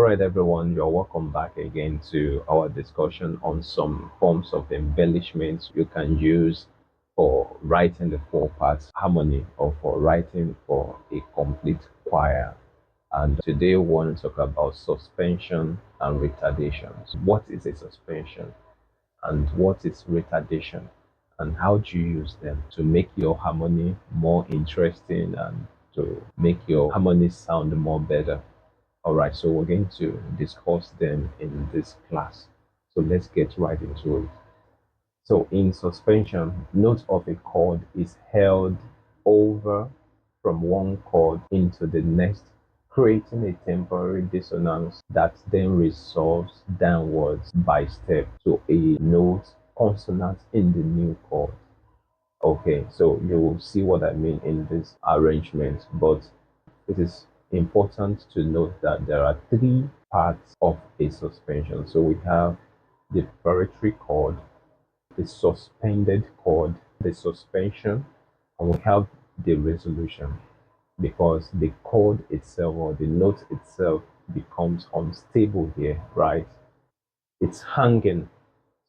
right, everyone, you're welcome back again to our discussion on some forms of embellishments you can use for writing the four parts harmony or for writing for a complete choir. And today we want to talk about suspension and retardations. What is a suspension and what is retardation? And how do you use them to make your harmony more interesting and to make your harmony sound more better? All right, so we're going to discuss them in this class. So let's get right into it. So in suspension, note of a chord is held over from one chord into the next, creating a temporary dissonance that then resolves downwards by step to a note consonant in the new chord. Okay, so you will see what I mean in this arrangement, but it is important to note that there are three parts of a suspension. So we have the preparatory chord, the suspended chord, the suspension, and we have the resolution, because the chord itself or the note itself becomes unstable here, right? It's hanging,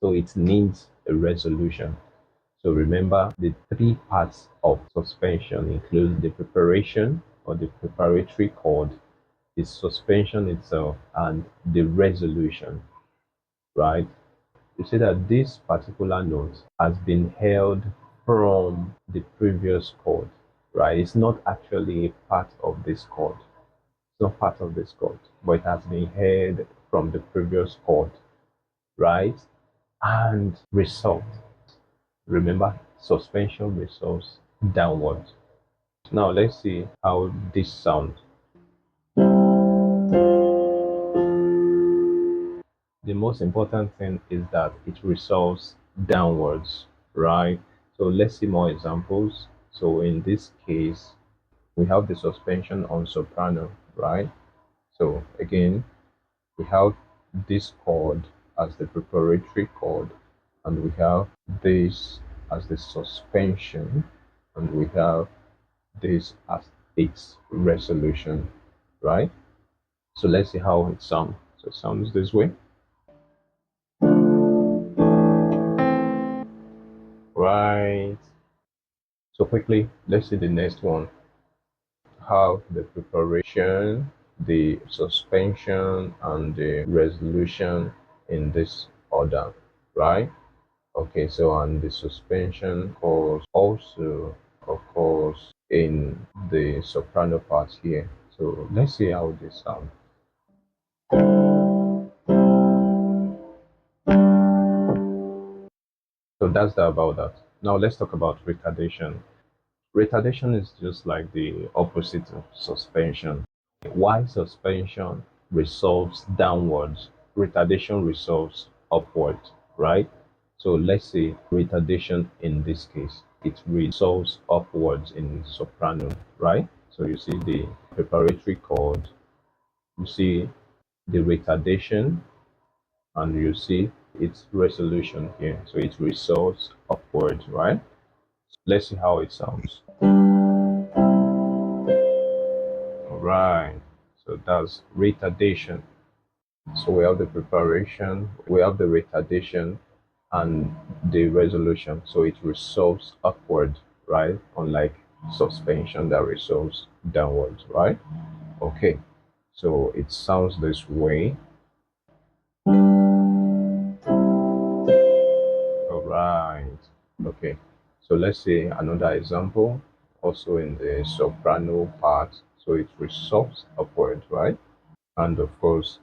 so it needs a resolution. So remember, the three parts of suspension include the preparation or the preparatory chord, the suspension itself, and the resolution, right? You see that this particular note has been held from the previous chord, right? It's not actually a part of this chord. It's not part of this chord, but it has been held from the previous chord, right? And resolved. Remember, suspension resolves downwards. Now let's see how this sounds. The most important thing is that it resolves downwards, right? So let's see more examples. So in this case, we have the suspension on soprano, right? So again, we have this chord as the preparatory chord, and we have this as the suspension, and we have this as its resolution, right? So let's see how it sounds. So it sounds this way. Right. So quickly, let's see the next one. Have the preparation, the suspension, and the resolution in this order, right? Okay, so and the suspension occurs also occurs in the soprano part here. So let's see how this sounds. So that's about that. Now let's talk about retardation. Retardation is just like the opposite of suspension. While suspension resolves downwards, retardation resolves upwards, right? So let's say retardation in this case, it resolves upwards in soprano, right? So you see the preparatory chord, you see the retardation, and you see its resolution here. So it resolves upwards, right? So let's see how it sounds. All right, so that's retardation. So we have the preparation, we have the retardation, and the resolution. So it resolves upward, right? Unlike suspension that resolves downwards, right? Okay, so it sounds this way. All right, okay. So let's see another example, also in the soprano part. So it resolves upward, right? And of course,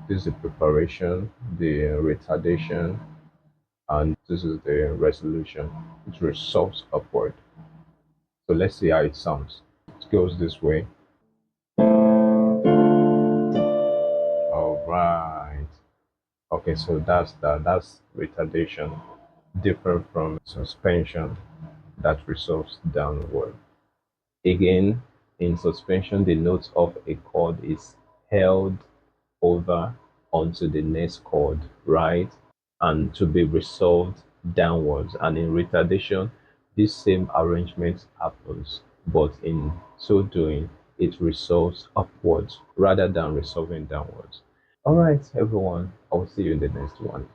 this is the preparation, the retardation, and this is the resolution. It resolves upward. So let's see how it sounds. It goes this way. All right. Okay, so that's that. That's retardation, different from suspension that resolves downward. Again, in suspension, the note of a chord is held over onto the next chord, right? And to be resolved downwards. And in retardation, this same arrangement happens, but in so doing, it resolves upwards rather than resolving downwards. All right, everyone. I will see you in the next one.